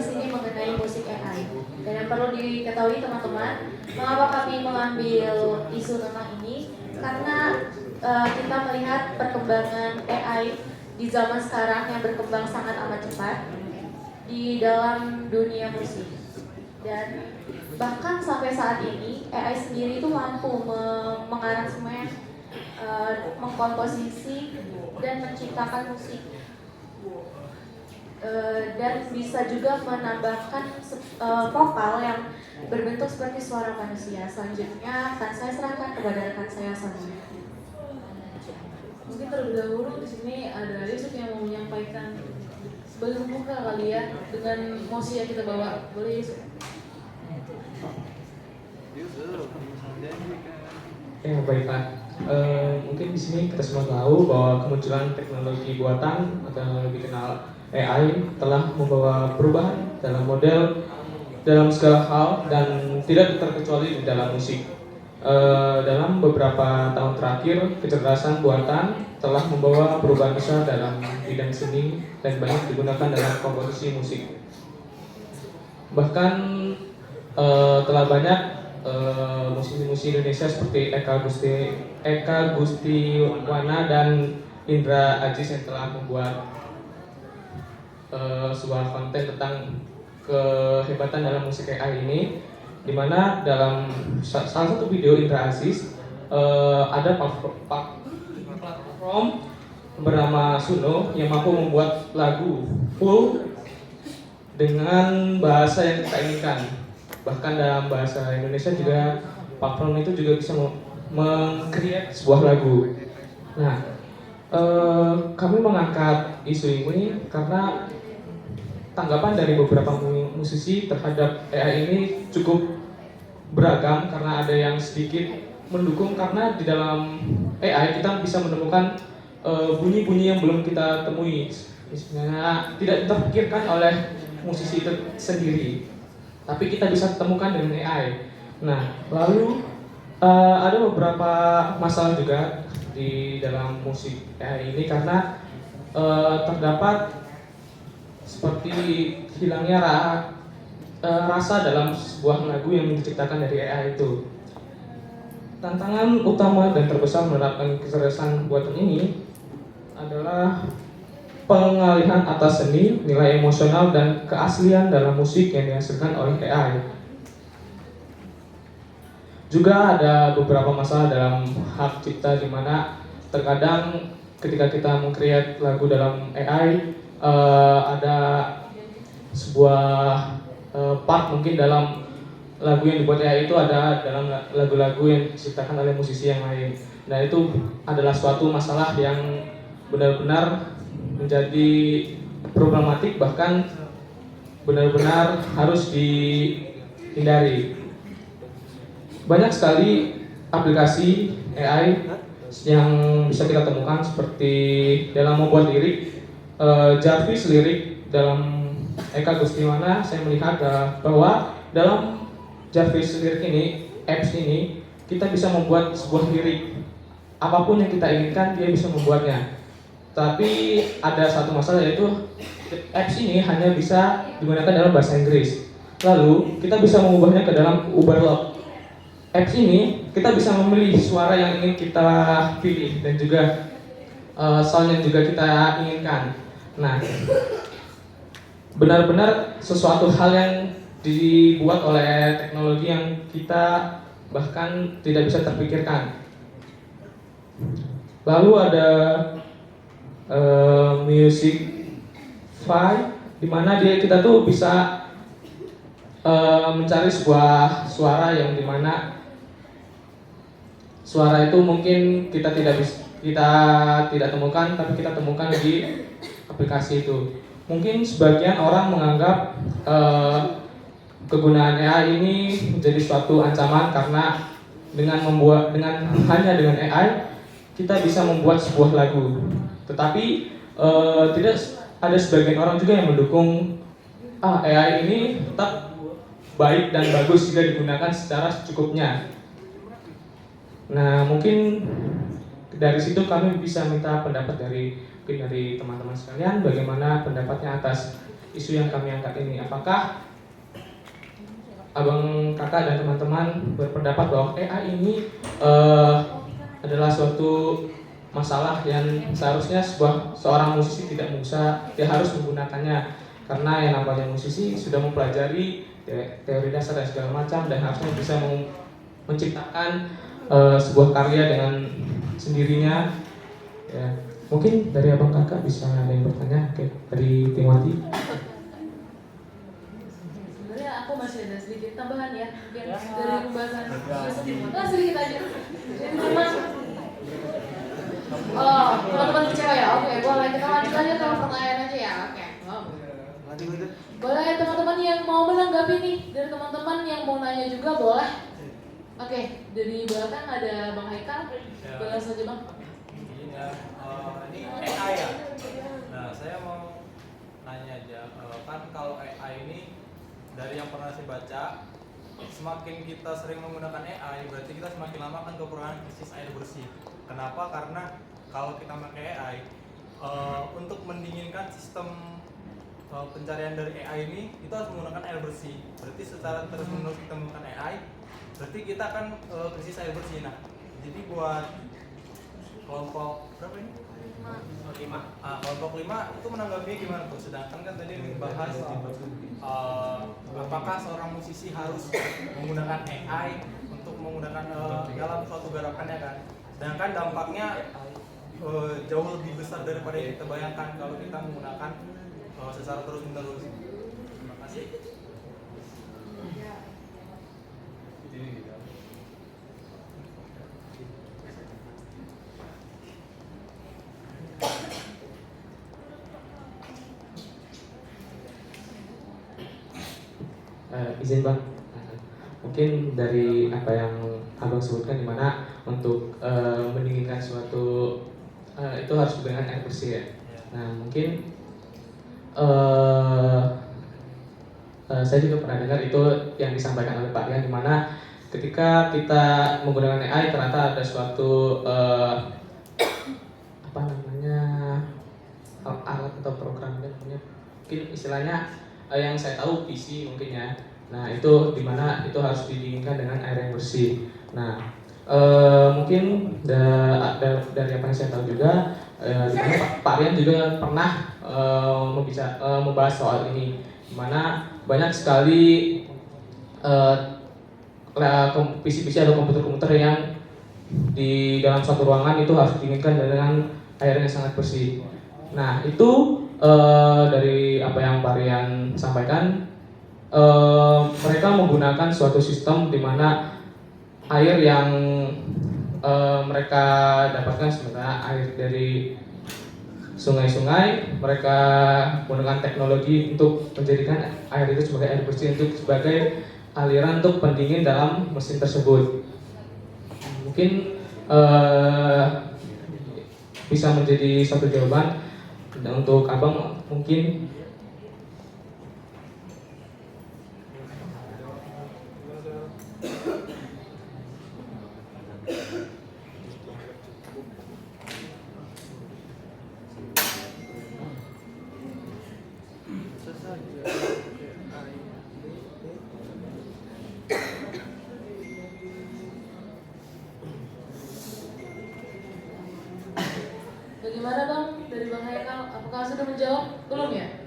di sini mengenai musik AI. Dan yang perlu diketahui teman-teman, mengapa kami mengambil isu tentang ini? Karena kita melihat perkembangan AI di zaman sekarang yang berkembang sangat amat cepat di dalam dunia musik. Dan bahkan sampai saat ini AI sendiri itu mampu mengaransemen, mengkomposisi dan menciptakan musik. Dan bisa juga menambahkan vokal yang berbentuk seperti suara manusia. Selanjutnya akan saya serahkan kepada rekan saya Sonia. Mungkin terlebih dahulu di sini ada Yusuf yang mau menyampaikan sebagai pembuka kali ya dengan mosi yang kita bawa. Boleh Yusuf? Baik Pak. Mungkin di sini kita semua tahu bahwa kemunculan teknologi buatan atau yang lebih kenal AI telah membawa perubahan dalam model dalam segala hal dan tidak terkecuali di dalam musik. Dalam beberapa tahun terakhir, kecerdasan buatan telah membawa perubahan besar dalam bidang seni dan banyak digunakan dalam komposisi musik. Bahkan telah banyak musisi-musisi Indonesia seperti Eka Gustiwana dan Indra Ajis yang telah membuat sebuah konten tentang kehebatan dalam musik AI ini, di mana dalam salah satu video Indra Aziz ada platform bernama Suno yang mampu membuat lagu full dengan bahasa yang kita inginkan. Bahkan dalam bahasa Indonesia juga platform itu juga bisa meng-create sebuah lagu. Nah, kami mengangkat isu ini karena tanggapan dari beberapa musisi terhadap AI ini cukup beragam, karena ada yang sedikit mendukung karena di dalam AI kita bisa menemukan bunyi-bunyi yang belum kita temui, misalnya tidak terpikirkan oleh musisi itu sendiri, tapi kita bisa temukan dengan AI. Nah, lalu ada beberapa masalah juga di dalam musik AI ini karena terdapat seperti hilangnya rasa dalam sebuah lagu yang diciptakan dari AI itu. Tantangan utama dan terbesar menerapkan kecerdasan buatan ini adalah pengalihan atas seni, nilai emosional, dan keaslian dalam musik yang dihasilkan oleh AI. Juga ada beberapa masalah dalam hak cipta, di mana terkadang ketika kita meng-create lagu dalam AI, ada sebuah part mungkin dalam lagu yang dibuat AI itu ada dalam lagu-lagu yang diciptakan oleh musisi yang lain. Nah, itu adalah suatu masalah yang benar-benar menjadi problematik, bahkan benar-benar harus dihindari. Banyak sekali aplikasi AI yang bisa kita temukan, seperti dalam membuat lirik, Jarvis lirik dalam Eka Gustiwana. Saya melihat bahwa dalam Jarvis lirik ini, apps ini, kita bisa membuat sebuah lirik apapun yang kita inginkan, dia bisa membuatnya. Tapi ada satu masalah, yaitu apps ini hanya bisa digunakan dalam bahasa Inggris. Lalu kita bisa mengubahnya ke dalam Uberlog. Apps ini kita bisa memilih suara yang ingin kita pilih dan juga sound yang juga kita inginkan. Nah, benar-benar sesuatu hal yang dibuat oleh teknologi yang kita bahkan tidak bisa terpikirkan. Lalu ada Musicify, di mana kita tuh bisa mencari sebuah suara yang dimana suara itu mungkin kita tidak temukan, tapi kita temukan di aplikasi itu. Mungkin sebagian orang menganggap kegunaan AI ini menjadi suatu ancaman, karena hanya dengan AI kita bisa membuat sebuah lagu. Tetapi tidak ada sebagian orang juga yang mendukung AI ini tetap baik dan bagus jika digunakan secara secukupnya. Nah, mungkin dari situ kami bisa minta pendapat dari teman-teman sekalian, bagaimana pendapatnya atas isu yang kami angkat ini. Apakah abang kakak dan teman-teman berpendapat bahwa AI ini adalah suatu masalah yang seharusnya seorang musisi tidak dia harus menggunakannya, karena yang namanya musisi sudah mempelajari teori dasar dan segala macam dan harusnya bisa menciptakan sebuah karya dengan sendirinya. Ya, mungkin dari abang kakak bisa ada yang bertanya. Oke, dari Timothy. Sebenarnya aku masih ada sedikit tambahan ya, mungkin dari pembahasan sedikit aja. Jadi memang teman-teman kecewa ya, oke boleh kita lanjut aja ke pertanyaan aja ya, oke. Boleh teman-teman yang mau menanggapi nih, dari teman-teman yang mau nanya juga boleh. Oke, dari belakang ada Bang Haikal, boleh saja Bang. Ini AI ya. Nah, saya mau nanya aja, kan kalau AI ini dari yang pernah saya baca, semakin kita sering menggunakan AI, berarti kita semakin lama akan kekurangan krisis air bersih. Kenapa? Karena kalau kita pakai AI, untuk mendinginkan sistem pencarian dari AI ini, itu harus menggunakan air bersih. Berarti secara terus-menerus kita menggunakan AI, berarti kita akan krisis air bersih. Nah, jadi buat kelompok berapa ini? 5. Kelompok 5 itu menanggapinya gimana tuh? Sedangkan kan tadi dibahas apakah seorang musisi harus menggunakan AI untuk menggunakan dalam suatu garapannya kan? Sedangkan dampaknya jauh lebih besar daripada yang kita bayangkan kalau kita menggunakan secara terus-menerus. Terima kasih. Izin Bang, mungkin dari apa yang abang sebutkan, dimana untuk mendinginkan suatu itu harus dengan air bersih ya. Nah mungkin saya juga pernah dengar itu yang disampaikan oleh Pak Rian, dimana ketika kita menggunakan AI ternyata ada suatu apa namanya alat atau program namanya, mungkin istilahnya yang saya tahu PC mungkin ya. Nah itu dimana itu harus didinginkan dengan air yang bersih. Nah mungkin dari apa yang saya tahu juga, dimana Pak Rian juga pernah membahas soal ini, dimana banyak sekali PC-PC atau komputer-komputer yang di dalam suatu ruangan itu harus didinginkan dengan air yang sangat bersih. Nah itu dari apa yang Pak Rian sampaikan, mereka menggunakan suatu sistem di mana air yang mereka dapatkan sebenarnya air dari sungai-sungai, mereka menggunakan teknologi untuk menjadikan air itu sebagai air bersih, sebagai aliran untuk pendingin dalam mesin tersebut. Mungkin bisa menjadi satu jawaban. Dan untuk abang mungkin Bagaimana Bang, dari Bang Haikal, apakah sudah menjawab? Belum ya?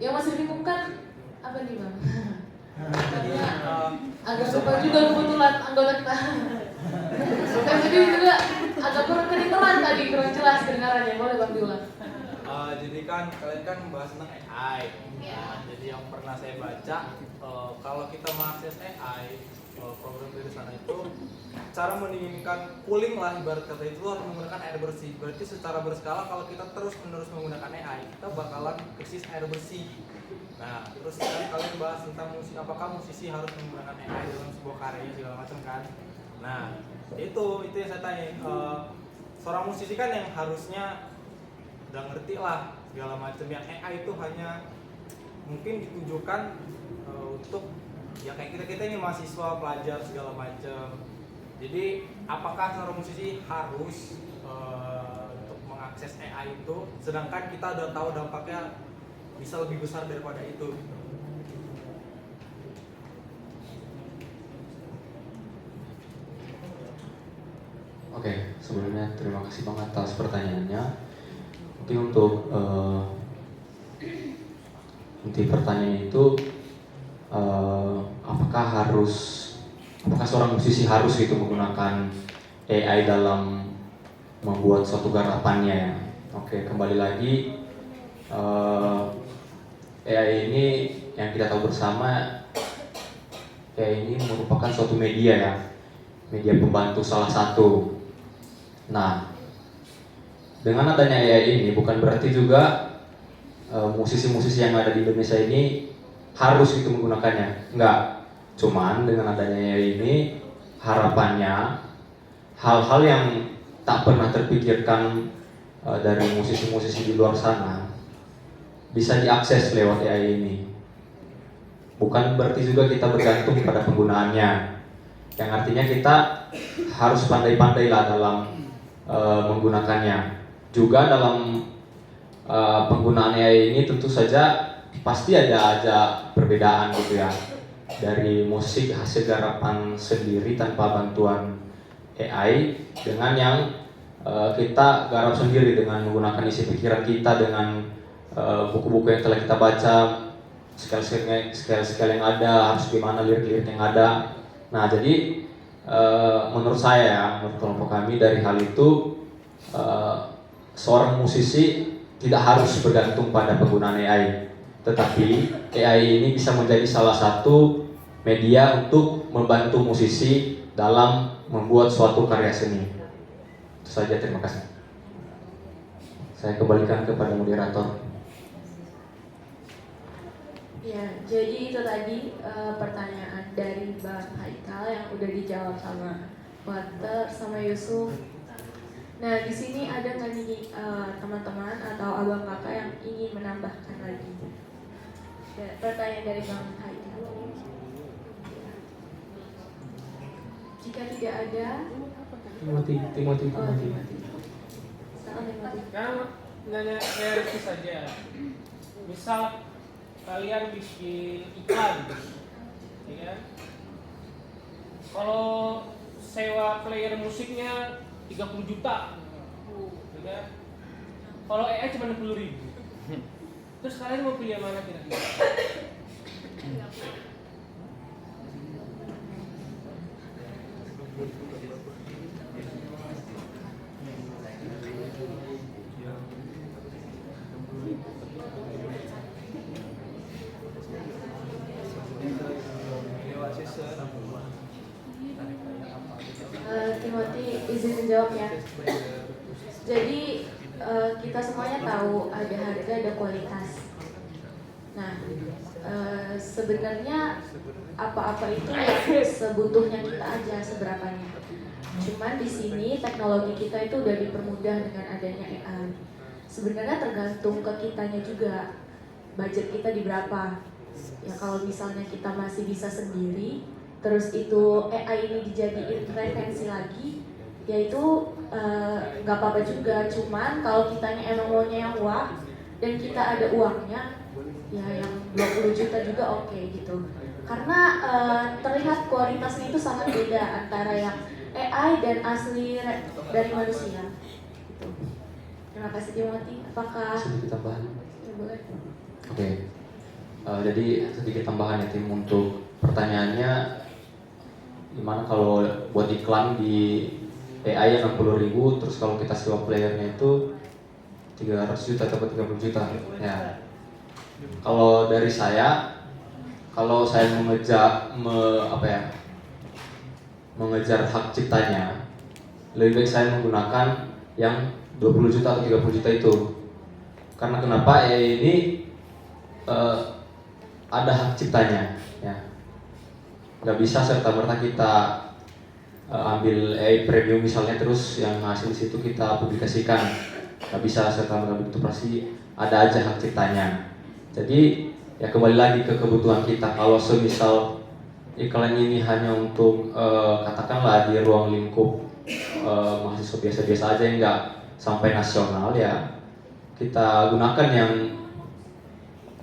Yang masih bingung kan apa nih Bang? Karena agak lupa juga kebetulan anggota kita. Saya sendiri juga agak kurang kedengeran tadi, kurang jelas kedengarannya. Boleh Bang diulang? Jadi kan kalian kan membahas tentang AI. Jadi yang pernah saya baca, kalau kita mengakses AI, program dari sana itu cara mendinginkan cooling lah, ibarat kata itu harus menggunakan air bersih. Berarti secara berskala kalau kita terus menerus menggunakan AI, kita bakalan krisis air bersih. Nah terus kan kalian bahas tentang apakah musisi harus menggunakan AI dalam sebuah karya segala macam kan. Nah itu yang saya tanya, seorang musisi kan yang harusnya udah ngerti lah segala macam, yang AI itu hanya mungkin ditujukan untuk ya kayak kita ini mahasiswa, pelajar segala macam. Jadi apakah seorang musisi harus untuk mengakses AI itu, sedangkan kita udah tahu dampaknya bisa lebih besar daripada itu. Oke, sebelumnya terima kasih banget atas pertanyaannya. Mungkin untuk inti pertanyaannya itu apakah seorang musisi harus gitu menggunakan AI dalam membuat suatu garapannya ya? Oke, kembali lagi AI ini yang kita tahu bersama, AI ini merupakan suatu media ya, media pembantu salah satu. Nah, dengan adanya AI ini bukan berarti juga musisi-musisi yang ada di Indonesia ini harus itu menggunakannya. Enggak. Cuman dengan adanya AI ini harapannya hal-hal yang tak pernah terpikirkan dari musisi-musisi di luar sana bisa diakses lewat AI ini. Bukan berarti juga kita bergantung pada penggunaannya. Yang artinya kita harus pandai-pandai lah dalam menggunakannya. Juga dalam penggunaan AI ini tentu saja pasti ada aja perbedaan gitu ya, dari musik hasil garapan sendiri tanpa bantuan AI dengan yang kita garap sendiri dengan menggunakan isi pikiran kita, dengan buku-buku yang telah kita baca, scale yang ada, harus gimana lirik-lirik yang ada. Nah, jadi menurut saya ya, menurut kelompok kami, dari hal itu seorang musisi tidak harus bergantung pada penggunaan AI, tetapi AI ini bisa menjadi salah satu media untuk membantu musisi dalam membuat suatu karya seni. Itu saja, terima kasih. Saya kembalikan kepada moderator. Ya, jadi itu tadi pertanyaan dari Bang Haikal yang udah dijawab sama Walter sama Yusuf. Nah, di sini ada nggak nih teman-teman atau abang kakak yang ingin menambahkan lagi? Ya, pertanyaan dari Bang Haikal. Jika tidak ada, Timothy. Silakan Timothy. Kan nanya realistis saja. Misal kalian bikin iklan, ya kan? Kalau sewa player musiknya 30 juta, ya kan? Kalau AI cuma 60.000. Terus kalian mau pilih yang mana kira-kira? Timothy izin menjawab ya. Jadi kita semuanya tahu ada harga, ada kualitas. Nah, sebenarnya apa-apa itu ya sebutuhnya kita aja, seberapanya. Cuman di sini teknologi kita itu udah dipermudah dengan adanya AI. Sebenarnya tergantung ke kitanya juga, budget kita di berapa. Ya kalau misalnya kita masih bisa sendiri, terus itu AI ini dijadiin referensi lagi, yaitu nggak apa-apa juga. Cuman kalau kitanya emang maunya yang wah dan kita ada uangnya, ya yang 20 juta juga oke gitu. Karena terlihat kualitasnya itu sangat beda antara yang AI dan asli dari manusia gitu. Terima kasih Timothy. Apakah Sedikit tambahan. ya, boleh? Oke. Jadi sedikit tambahan ya Tim, untuk pertanyaannya, gimana kalau buat iklan di AI yang 60.000, terus kalau kita sewa playernya itu 300 juta atau 30 juta ya. Kalau dari saya, kalau saya mengejar hak ciptanya, lebih baik saya menggunakan yang 20 juta atau 30 juta itu. Karena kenapa? AI ini ada hak ciptanya ya. Nggak bisa serta-merta kita ambil AI premium misalnya terus yang hasil situ kita publikasikan. Nggak bisa serta-merta begitu, pasti ada aja hak ciptanya. Jadi ya kembali lagi ke kebutuhan kita. Kalau semisal iklan ini hanya untuk katakanlah di ruang lingkup mahasiswa biasa-biasa aja yang nggak sampai nasional, ya kita gunakan yang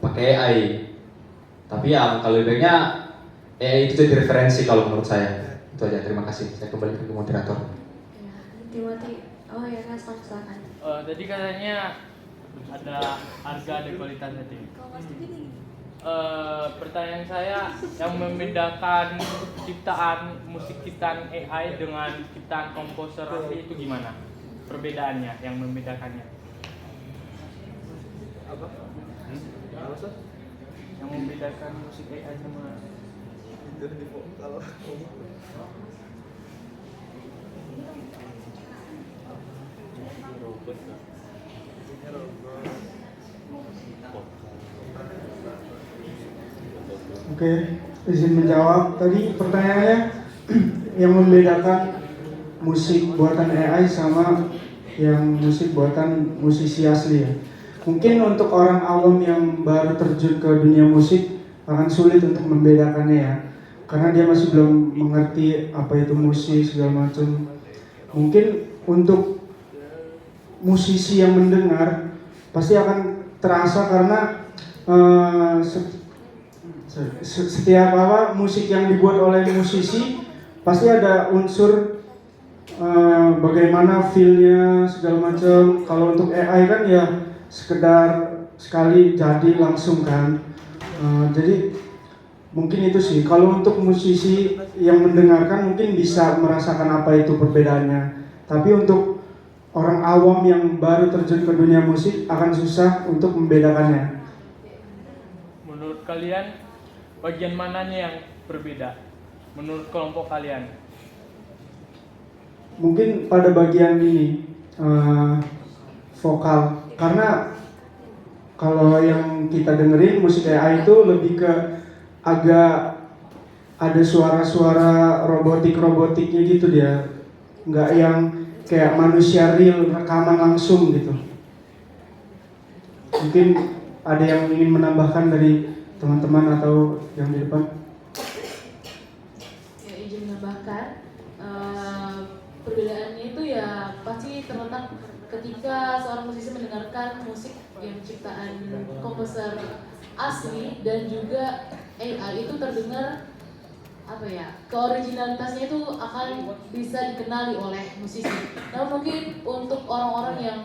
pakai AI. Tapi ya kalau lebih baiknya AI itu jadi referensi kalau menurut saya. Itu aja, terima kasih. Saya kembalikan ke moderator. Ya, Timothy. Oh ya, Mas, silakan. Tadi katanya ada harga ada kualitas tadi. Pertanyaan saya, yang membedakan ciptaan musik ciptaan AI dengan ciptaan komposer asli itu gimana? Perbedaannya, yang membedakannya? Apa? Apa sih? Yang membedakan musik AI sama Kalau Oke, izin menjawab. Tadi pertanyaannya yang membedakan musik buatan AI sama yang musik buatan musisi asli ya. Mungkin untuk orang awam yang baru terjun ke dunia musik akan sulit untuk membedakannya ya, karena dia masih belum mengerti apa itu musik segala macam. Mungkin untuk musisi yang mendengar pasti akan terasa karena setiap musik yang dibuat oleh musisi pasti ada unsur bagaimana feel-nya segala macam. Kalau untuk AI kan ya sekedar sekali jadi langsung kan. Jadi mungkin itu sih. Kalau untuk musisi yang mendengarkan mungkin bisa merasakan apa itu perbedaannya. Tapi untuk orang awam yang baru terjun ke dunia musik akan susah untuk membedakannya. menurut kalian bagian mananya yang berbeda? Menurut kelompok kalian? Mungkin pada bagian ini vokal, karena kalau yang kita dengerin musik AI itu lebih ke agak ada suara-suara robotiknya gitu dia, nggak yang kayak manusia real rekaman langsung gitu. Mungkin ada yang ingin menambahkan dari teman-teman atau yang di depan? Ya, izin menambahkan, perbedaannya itu ya pasti terletak ketika seorang musisi mendengarkan musik yang ciptaan komposer asli dan juga AI itu terdengar apa ya, keoriginalitasnya itu akan bisa dikenali oleh musisi. Namun mungkin untuk orang-orang yang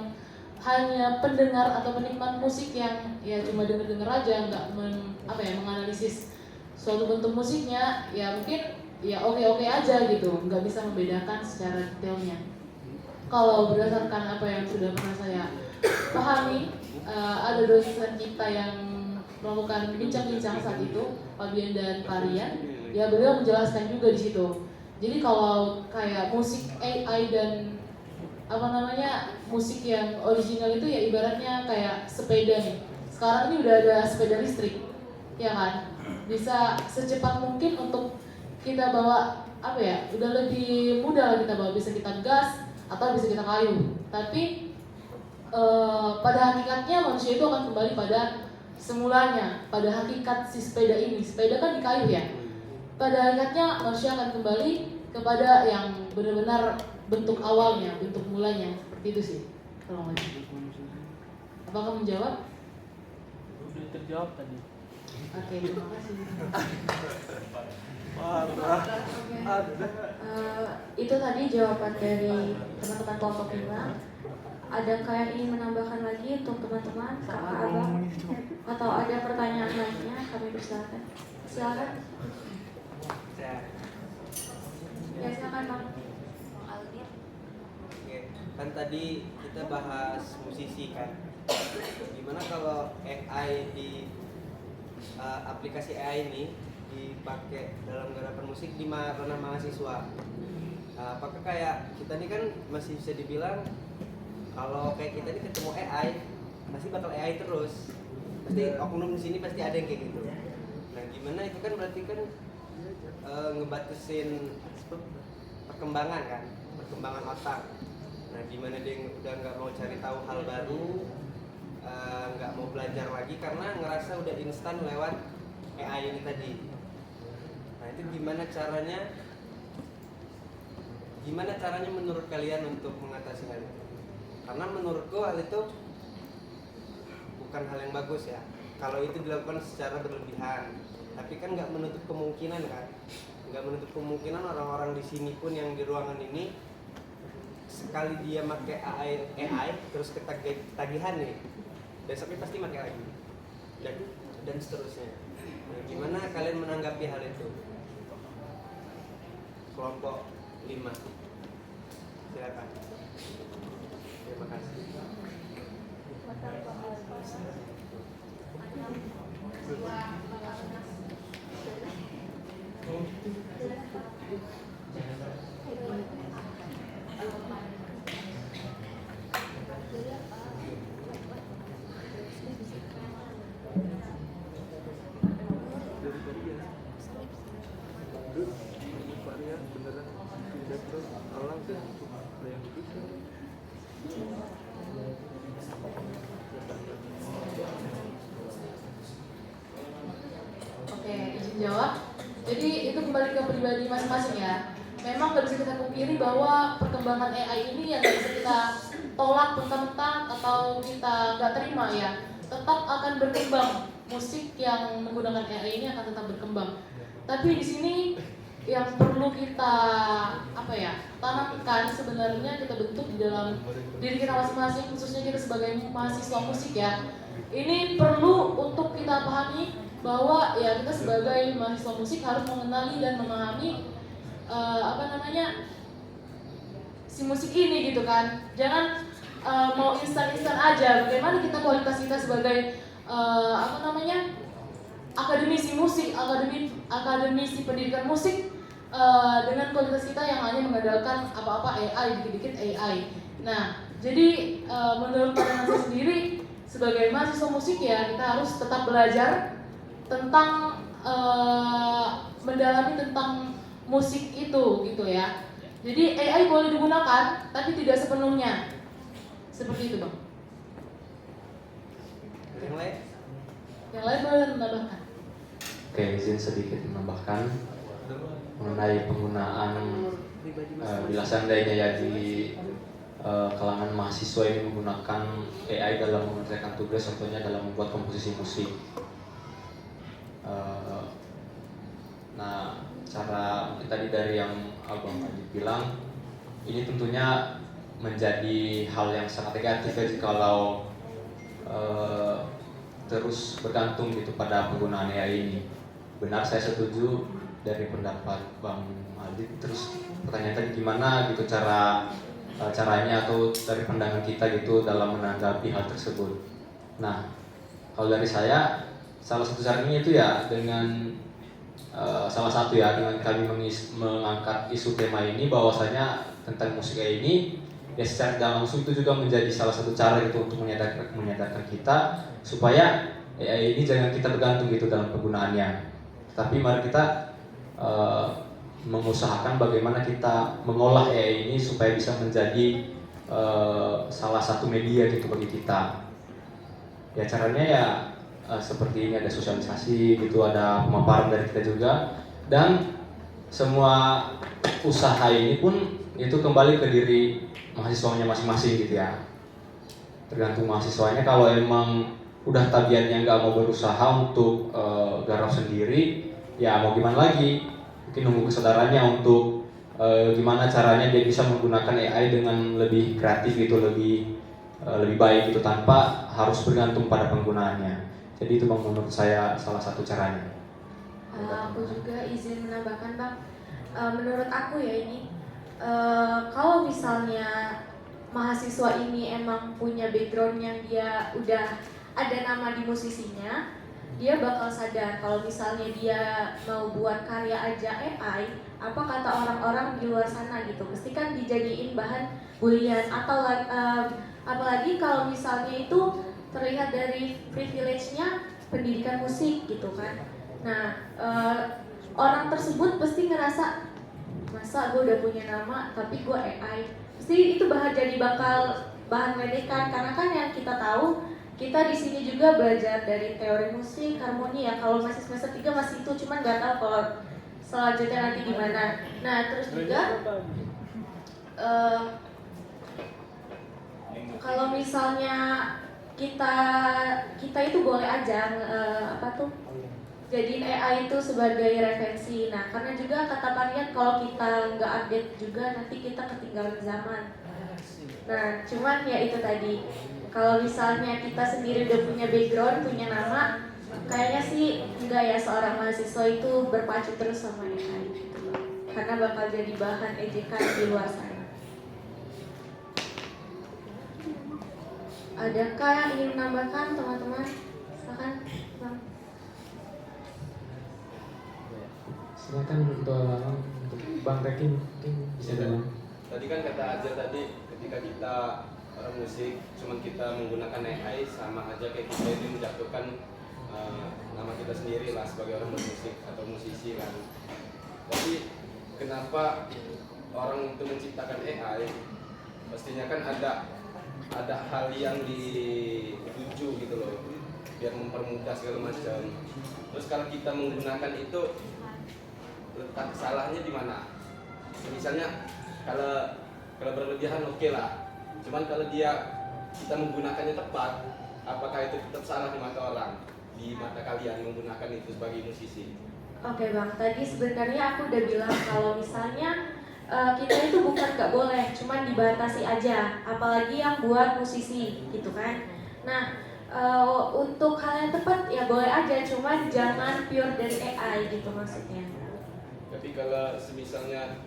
hanya pendengar atau penikmat musik yang ya cuma denger-denger aja, nggak menganalisis suatu bentuk musiknya, ya mungkin ya oke-oke aja gitu, nggak bisa membedakan secara detailnya. Kalau berdasarkan apa yang sudah pernah saya pahami, ada dosen kita yang melakukan bincang-bincang saat itu, Fabian dan Karian, ya beliau menjelaskan juga di situ. Jadi kalau kayak musik AI dan musik yang original itu ya ibaratnya kayak sepeda nih. Sekarang ini udah ada sepeda listrik, ya kan? Bisa secepat mungkin untuk kita bawa udah lebih mudah kita bawa, bisa kita gas atau bisa kita kayu. Tapi pada hakikatnya manusia itu akan kembali pada semulanya, pada hakikat si sepeda ini. Sepeda kan di kayu ya. Pada hakikatnya manusia akan kembali kepada yang benar-benar bentuk awalnya, bentuk mulanya. Seperti itu sih. Kalau nggak. Apakah menjawab? Sudah terjawab tadi. Oke, terima kasih. Itu tadi jawaban dari teman-teman kelompok 5. Adakah yang ingin menambahkan lagi untuk teman-teman, kakak, abang, atau ada pertanyaan lainnya? Kami persilakan. Silakan. Ya, silakan Bang. Oke, kan tadi kita bahas musisi kan. Gimana kalau AI di aplikasi AI ini dipakai dalam gerakan musik di ranah mahasiswa? Apakah kayak kita ini kan masih bisa dibilang kalau kayak kita ini ketemu AI pasti bakal AI terus, pasti oknum di sini pasti ada yang kayak gitu. Nah, gimana itu kan berarti kan ngebatasin perkembangan kan, perkembangan otak. Nah, gimana dia udah nggak mau cari tahu hal baru, nggak mau belajar lagi karena ngerasa udah instan lewat AI ini tadi. Nah, itu gimana caranya menurut kalian untuk mengatasi hal itu? Karena menurutku hal itu bukan hal yang bagus ya. kalau itu dilakukan secara berlebihan. Tapi kan nggak menutup kemungkinan kan, nggak menutup kemungkinan orang-orang di sini pun yang di ruangan ini sekali dia pakai AI terus ketagihan nih, besoknya pasti pakai lagi dan seterusnya. Nah, gimana kalian menanggapi hal itu? Kelompok 5, silakan. Terima kasih. Oke, izin jawab. Jadi itu kembali ke pribadi masing-masing ya. Memang nggak bisa kita pungkiri bahwa perkembangan AI ini yang nggak bisa kita tolak mentah-mentah atau kita nggak terima ya. Tetap akan berkembang. Musik yang menggunakan AI ini akan tetap berkembang. Tapi di sini yang perlu kita tanamkan sebenarnya kita bentuk di dalam diri kita masing-masing, khususnya kita sebagai mahasiswa musik ya. Ini perlu untuk kita pahami bahwa ya kita sebagai mahasiswa musik harus mengenali dan memahami si musik ini gitu kan. Jangan mau instan-instan aja. Bagaimana kita kualitas kita sebagai akademisi musik, akademisi pendidikan musik dengan kualitas kita yang hanya mengandalkan apa-apa AI, dikit-dikit AI. Nah, jadi menurut pandangan saya sendiri sebagai mahasiswa musik ya kita harus tetap belajar tentang mendalami tentang musik itu gitu ya. Jadi AI boleh digunakan tapi tidak sepenuhnya. Seperti itu, Bang. Yang lain? Yang lain boleh menambahkan. Oke, izin sedikit menambahkan mengenai penggunaan bila seandainya ya di kalangan mahasiswa ini menggunakan AI dalam mengerjakan tugas, contohnya dalam membuat komposisi musik. Nah, cara mungkin tadi dari yang Abang tadi bilang, ini tentunya menjadi hal yang sangat negatif ya kalau terus bergantung gitu pada penggunaan AI ini. Benar, saya setuju dari pendapat Bang Aldi. Terus pertanyaan tadi gimana gitu caranya atau dari pandangan kita gitu dalam menanggapi hal tersebut. Nah, kalau dari saya salah satu caranya itu ya dengan dengan kami mengangkat isu tema ini bahwasanya tentang musik AI ini ya secara tidak langsung itu juga menjadi salah satu cara gitu untuk menyadarkan kita supaya AI ini jangan kita bergantung gitu dalam penggunaannya. Tapi mari kita mengusahakan bagaimana kita mengolah AI ini supaya bisa menjadi salah satu media gitu bagi kita. Ya caranya ya seperti ini, ada sosialisasi gitu, ada pemaparan dari kita juga, dan semua usaha ini pun itu kembali ke diri mahasiswanya masing-masing gitu ya. Tergantung mahasiswanya, kalau emang udah tabiatnya nggak mau berusaha untuk garap sendiri, ya mau gimana lagi, mungkin nunggu kesadarannya untuk gimana caranya dia bisa menggunakan AI dengan lebih kreatif gitu, lebih baik gitu tanpa harus bergantung pada penggunaannya. Jadi itu Bang menurut saya salah satu caranya. Aku juga izin menambahkan Bang, menurut aku ya ini kalau misalnya mahasiswa ini emang punya background yang dia udah ada nama di musisinya, dia bakal sadar kalau misalnya dia mau buat karya aja AI, apa kata orang-orang di luar sana gitu, mesti kan dijadiin bahan bulian atau apalagi kalau misalnya itu terlihat dari privilege-nya pendidikan musik gitu kan. Nah, orang tersebut pasti ngerasa, masa gue udah punya nama tapi gue AI, pasti itu bakal bahan ledekan. Karena kan yang kita tahu, kita di sini juga belajar dari teori musik, harmoni ya. Kalau masih semester 3 masih itu, cuman nggak tahu kalau selanjutnya nanti gimana. Nah, terus juga kalau misalnya kita kita itu boleh aja jadiin AI itu sebagai referensi. Nah, karena juga kata Paniat kalau kita nggak update juga nanti kita ketinggalan zaman. Nah, cuman ya itu tadi, kalau misalnya kita sendiri udah punya background, punya nama, kayaknya sih enggak ya seorang mahasiswa itu berpacu terus sama AI gitu loh. Karena bakal jadi bahan ejekan di luar sana. Adakah yang ingin menambahkan teman-teman? Silakan, Bang. Silakan untuk Bang Rekin mungkin bisa dulu. Tadi kan kata Aja tadi ketika kita orang musik cuman kita menggunakan AI sama aja kayak kita ini menjatuhkan nama kita sendiri lah sebagai orang bermusik atau musisi kan. Tapi kenapa orang itu menciptakan AI? Pastinya kan ada hal yang dituju gitu loh, biar mempermudah segala macam. Terus kalau kita menggunakan itu, letak salahnya di mana? Misalnya kalau berlebihan oke lah, cuman kalau kita menggunakannya tepat, apakah itu tetap salah di mata orang, di mata kalian menggunakan itu sebagai musisi? Oke Bang, tadi sebenarnya aku udah bilang kalau misalnya kita itu bukan nggak boleh, cuman dibatasi aja, apalagi yang buat musisi gitu kan. Nah, untuk hal yang tepat ya boleh aja, cuman jangan pure dari AI gitu maksudnya. Tapi kalau semisalnya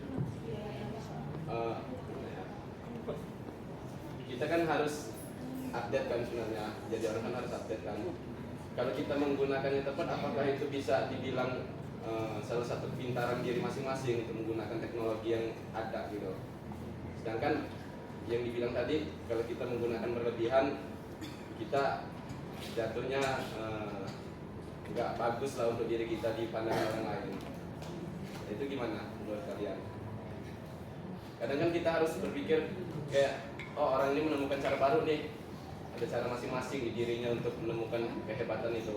kita kan harus update kan sebenarnya, jadi orang kan harus update kan. Kalau kita menggunakannya tepat, apakah itu bisa dibilang salah satu kepintaran diri masing-masing untuk menggunakan teknologi yang ada gitu. Sedangkan yang dibilang tadi, kalau kita menggunakan berlebihan, kita jatuhnya nggak bagus lah untuk diri kita dipandang orang lain. Itu gimana menurut kalian? Kadang kan kita harus berpikir kayak, oh orang ini menemukan cara baru nih, ada cara masing-masing di dirinya untuk menemukan kehebatan itu.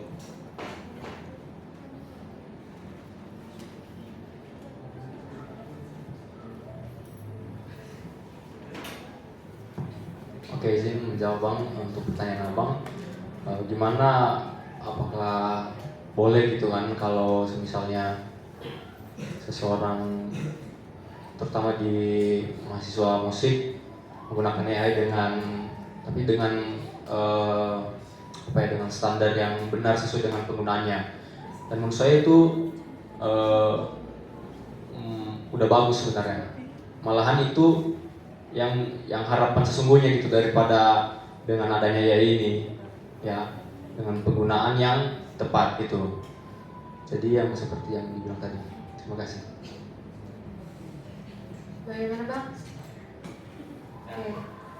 Oke, izin menjawab Bang untuk pertanyaan Abang. Gimana, apakah boleh gitu kan kalau misalnya seseorang terutama di mahasiswa musik menggunakan AI dengan dengan standar yang benar sesuai dengan penggunaannya. Dan menurut saya itu udah bagus sebenarnya. Malahan itu yang harapan sesungguhnya gitu daripada dengan adanya AI ini ya, dengan penggunaan yang tepat gitu. Jadi yang seperti yang dibilang tadi. Terima kasih. Bagaimana Bang? Oke.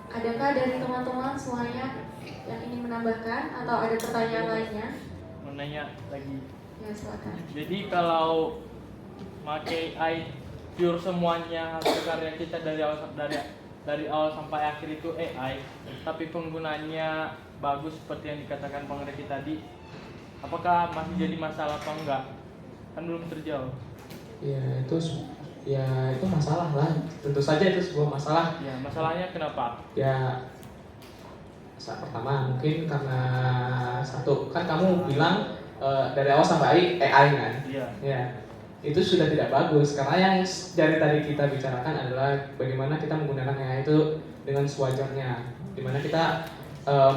Adakah dari teman-teman semuanya yang ingin menambahkan atau ada pertanyaan lainnya? Mau nanya lagi. Ya silakan. Jadi kalau pakai AI pure semuanya hasil karya kita dari awal sampai akhir itu AI, tapi penggunaannya bagus seperti yang dikatakan Bang Reki tadi, apakah masih jadi masalah atau enggak? Kan belum terjawab. Ya itu masalah lah, tentu saja itu sebuah masalah. Ya, masalahnya kenapa? Ya saat pertama mungkin karena satu kan kamu bilang dari awal sampai AI kan. Iya. Ya itu sudah tidak bagus karena yang dari tadi kita bicarakan adalah bagaimana kita menggunakan AI itu dengan sewajarnya, dimana kita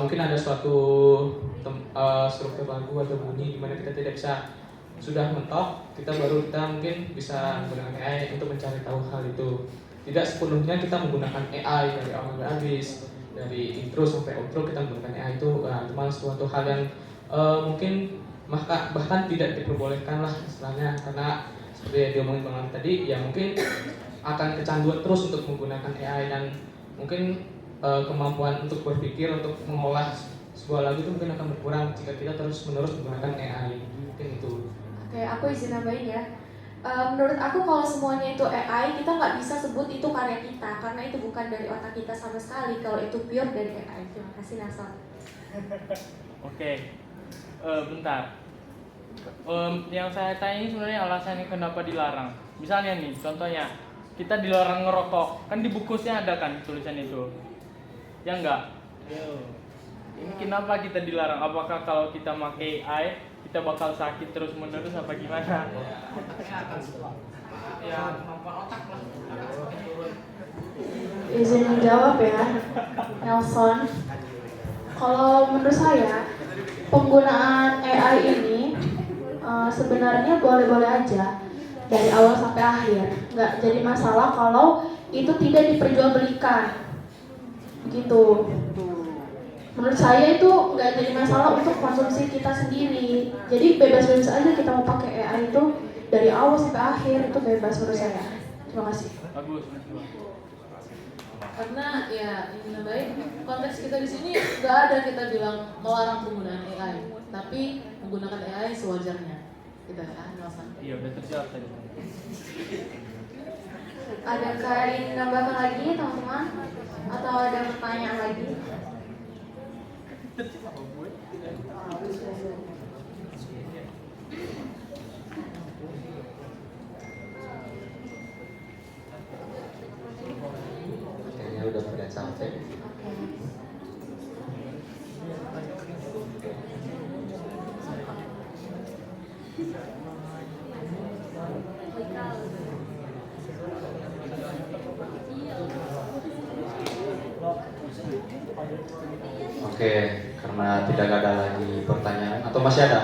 mungkin ada suatu struktur lagu atau bunyi dimana kita tidak bisa sudah mentok, kita mungkin bisa menggunakan AI untuk mencari tahu hal itu. Tidak sepenuhnya kita menggunakan AI dari awal sampai habis, dari intro sampai outro kita menggunakan AI itu cuma suatu hal yang mungkin bahkan tidak diperbolehkan lah istilahnya, karena seperti yang diomongin Bang Ali tadi ya mungkin akan kecanduan terus untuk menggunakan AI dan mungkin kemampuan untuk berpikir untuk mengolah sebuah lagu itu mungkin akan berkurang jika kita terus menerus menggunakan AI, mungkin itu. Oke, aku izin nambahin ya. Menurut aku kalau semuanya itu AI, kita nggak bisa sebut itu karya kita karena itu bukan dari otak kita sama sekali. Kalau itu pure dari AI. Terima kasih Nasal. Oke, bentar. Yang saya tanya ini sebenarnya alasannya kenapa dilarang. Misalnya nih, contohnya kita dilarang ngerokok, kan di bukusnya ada kan tulisan itu, ya enggak? kenapa kita dilarang? Apakah kalau kita pakai AI kita bakal sakit terus menerus apa gimana? Ya kemampuan otak lah. Izin menjawab ya, Nelson. Kalau menurut saya penggunaan AI ini sebenarnya boleh-boleh aja dari awal sampai akhir. Nggak jadi masalah kalau itu tidak diperjualbelikan. Begitu. Menurut saya itu nggak jadi masalah untuk konsumsi kita sendiri. Jadi bebas-bebas aja kita mau pakai AI itu dari awal sampai akhir, itu bebas menurut saya. Terima kasih. Bagus. Karena ya ini baik konteks kita di sini nggak ada kita bilang melarang penggunaan AI, tapi menggunakan AI sewajarnya. Kita ya, Nelson. Iya udah terjawab tadi. Adakah ingin menambahkan lagi teman-teman? Atau ada pertanyaan lagi? Kayaknya udah pada capek. Oke, karena tidak ada lagi pertanyaan atau masih ada?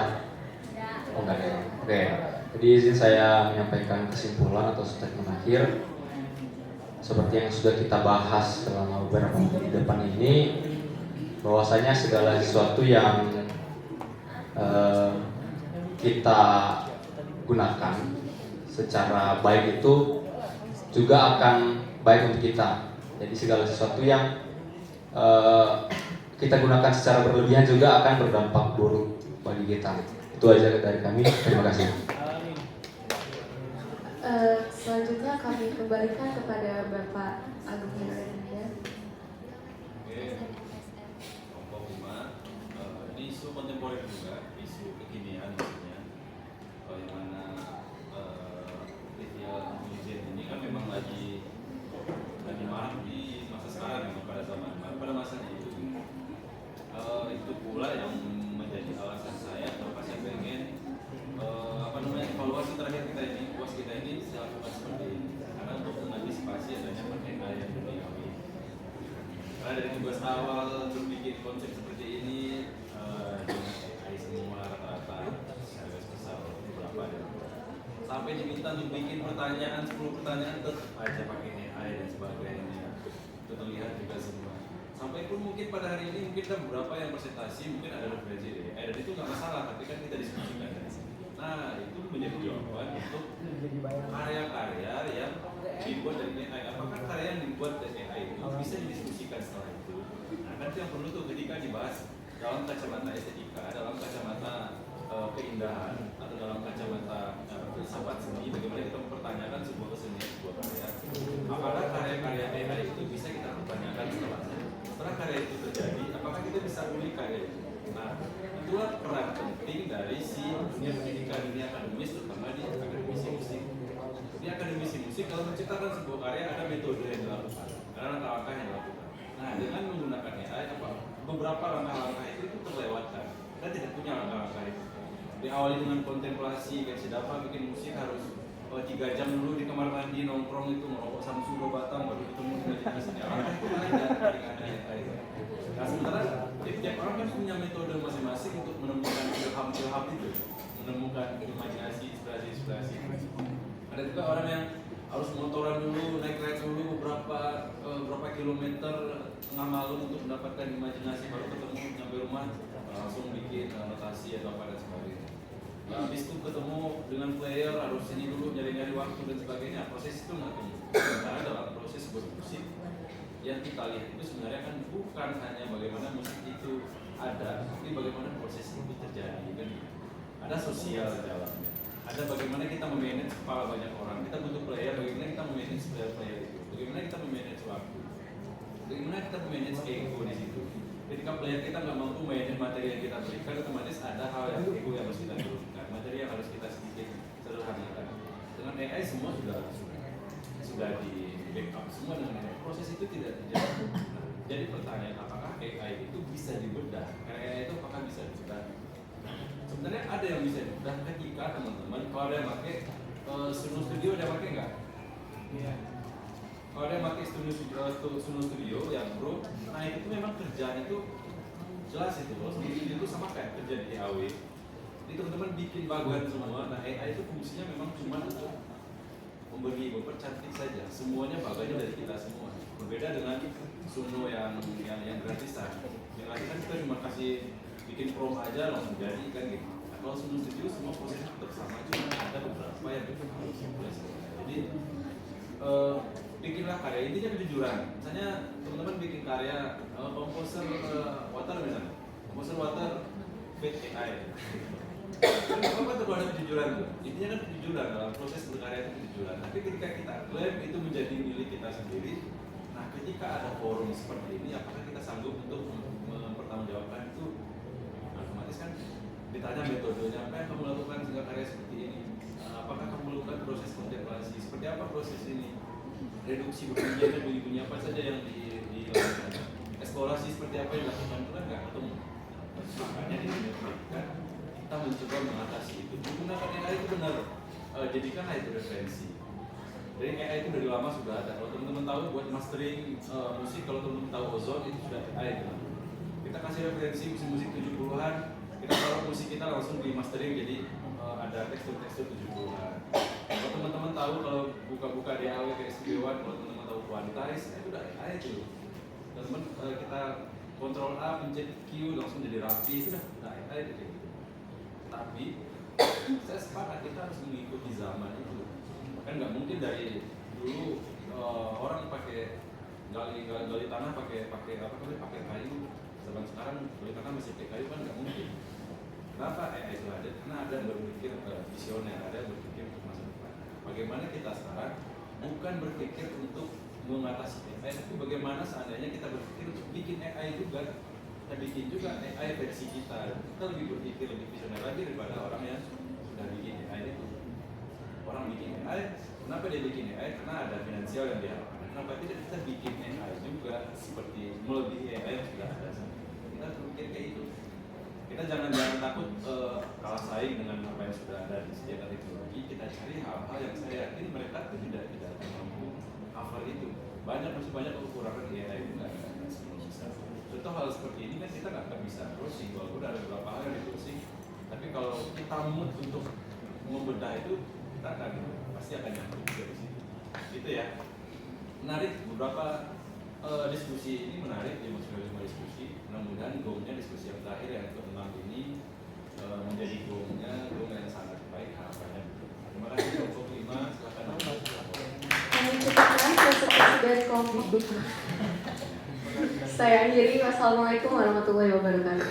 Oh, enggak ada. Oke, jadi izin saya menyampaikan kesimpulan atau statement akhir. Seperti yang sudah kita bahas selama beberapa menit di depan ini, bahwasanya segala sesuatu yang kita gunakan secara baik itu juga akan baik untuk kita. Jadi segala sesuatu yang kita gunakan secara berlebihan juga akan berdampak buruk bagi kita. Itu aja dari kami. Terima kasih. Selanjutnya kami kembalikan kepada Bapak Agung Hendra. Kelompok 5, ini isu kontemporer juga, isu kekinian maksudnya, yang mana Lithium ini kan memang lagi marak di masa sekarang, memang pada masanya itu pula yang menjadi alasan saya kenapa saya pengen evaluasi terakhir kita ini, puas kita ini saya lakukan seperti ini karena untuk mengantisipasi adanya perkembangan yang duniawi. Karena dari tugas awal untuk bikin konsep seperti ini dengan AI semua rata-rata saya besar berapa ada sampai diminta untuk bikin pertanyaan 10 pertanyaan tetap aja pakai AI dan sebagainya. Itu terlihat juga semua. Sampai pun mungkin pada hari ini mungkin ada beberapa yang presentasi mungkin ada referensi dari AI dan itu nggak masalah, tapi kan kita diskusikan. Nah itu menjadi jawaban untuk karya-karya yang dibuat dari AI. Apakah karya yang dibuat dari AI itu bisa didiskusikan setelah itu? Nah kan itu yang perlu tuh ketika dibahas dalam kacamata estetika, dalam kacamata keindahan atau dalam kacamata filsafat seni, bagaimana kita mempertanyakan sebuah kesenian, sebuah karya. Apakah karya-karya AI itu bisa kita pertanyakan setelah karya itu terjadi, apakah kita bisa ulik karya itu? Nah, itulah peran penting dari si dunia pendidikan, dunia akademis, terutama di akademisi musik. Di akademisi musik, kalau menciptakan sebuah karya ada metode yang dilakukan, ada langkah-langkah yang dilakukan. Nah, dengan menggunakan AI, beberapa langkah-langkah itu terlewatkan. Kita tidak punya langkah-langkah itu. Diawali dengan kontemplasi, kayak si Dava bikin musik harus 3 jam dulu di kamar mandi nongkrong itu merokok Samsung batang baru ketemu dengan sini. Langkah itu ada dengan AI. Nah sementara tiap orang kan punya metode masing-masing untuk menemukan ilham-ilham itu, menemukan imajinasi, inspirasi. Ada juga orang yang harus motoran dulu, naik kereta dulu berapa kilometer tengah malam untuk mendapatkan imajinasi, baru ketemu nyampe rumah langsung bikin notasi atau apa dan sebagainya. Nah, habis itu ketemu dengan player harus ini dulu nyari-nyari waktu dan sebagainya. Proses itu nggak tunggu. Karena dalam proses bermusik yang kita lihat itu sebenarnya kan bukan hanya bagaimana musik itu ada, tapi bagaimana proses itu terjadi kan. Ada sosial di dalamnya. Ada bagaimana kita memanage kepala banyak orang. Kita butuh player, bagaimana kita memanage player itu. Bagaimana kita memanage waktu. Bagaimana kita memanage ego di situ. Ketika player kita nggak mampu manage materi yang kita berikan, otomatis ada hal yang ego yang harus kita turunkan, materi yang harus kita sedikit sederhanakan. Dengan AI semua sudah di backup semua dengan AI. Proses itu tidak terjadi. Jadi pertanyaan, apakah AI itu bisa dibedah. AI itu apakah bisa dibedah? Sebenarnya ada yang bisa dibedah ketika teman-teman kalau ada yang pakai Suno Studio, ada yang pakai nggak? Iya. Kalau ada yang pakai Suno Studio yang Pro, nah itu memang kerjaan itu jelas itu loh. Itu sama kayak kerja di AW. Jadi teman-teman bikin bagian semua. Nah AI itu fungsinya memang cuma untuk mempercantik saja. Semuanya bagiannya dari kita semua. Berbeda dengan Suno yang gratisan. Yang gratisan kita cuma kasih bikin prompt aja langsung jadi kan gitu. Nah, kalau Suno Studio semua prosesnya tetap sama, cuma ada beberapa yang bikin harus jadi bikinlah karya, intinya kejujuran. Misalnya teman-teman bikin karya komposer water misalnya, komposer water fit AI. Apa tuh kalau ada kejujuran tuh? Intinya kan kejujuran dalam proses berkarya itu kejujuran. Tapi ketika kita klaim itu menjadi milik kita sendiri, nah ketika ada forum seperti ini, apakah kita sanggup untuk mempertanggungjawabkan itu? Otomatis kan ditanya metodenya, apa yang kamu lakukan sehingga karya seperti ini? Apakah kamu melakukan proses kontemplasi? Seperti apa proses ini? Reduksi bunyi-bunyi apa saja yang dilakukan? Eksplorasi seperti apa yang dilakukan itu kan nggak ketemu. Makanya di sini kita mencoba mengatasi itu. Menggunakan AI itu benar, jadikanlah itu referensi. Jadi AI itu dari lama sudah ada. Kalau teman-teman tahu buat mastering musik, kalau teman-teman tahu Ozone itu sudah AI gitu. Kita kasih referensi musik-musik 70-an, kita taruh musik kita langsung di mastering jadi ada tekstur-tekstur 70-an. Kalau teman-teman tahu kalau buka-buka DAW kayak Studio One, kalau teman-teman tahu kuantize, itu udah AI itu. Teman-teman kita kontrol A, pencet Q langsung jadi rapi, itu udah AI itu. Tapi saya sepakat kita harus mengikuti zaman itu. Kan nggak mungkin dari dulu orang pakai gali tanah pakai kayu. Zaman sekarang gali tanah masih pakai kayu kan nggak mungkin. Kenapa AI itu ada? Karena ada yang berpikir visioner, ada yang berpikir untuk masa depan. Bagaimana kita sekarang bukan berpikir untuk mengatasi AI, tapi bagaimana seandainya kita berpikir untuk bikin AI juga. Kita bikin juga AI versi kita. Kita lebih berpikir lebih visioner lagi daripada orang yang sudah bikin AI itu. Orang bikin AI, kenapa dia bikin AI? Karena ada finansial yang diharapkan. Kenapa tidak kita bikin AI juga seperti melebihi AI yang sudah ada? Kita berpikir kayak itu. Kita jangan takut kalah saing dengan apa yang sudah ada di disediakan teknologi. Kita cari hal-hal yang saya yakin mereka tidak mampu cover itu. Masih banyak kekurangan di AI itu nggak bisa. Contoh hal seperti ini kan kita nggak bisa browsing, walaupun ada beberapa hal yang di browsing. Tapi kalau kita mood untuk membedah itu, kita akan pasti akan nyambung dari situ. Gitu ya. Menarik beberapa diskusi ini menarik ya, semua diskusi. Mudah-mudahan gongnya diskusi yang terakhir yang ke-6 ini menjadi gongnya yang sangat baik harapannya. Terima kasih kelompok 5, silakan. Kami cukupkan presentasi dari kelompok 5. Saya akhiri, wassalamualaikum warahmatullahi wabarakatuh.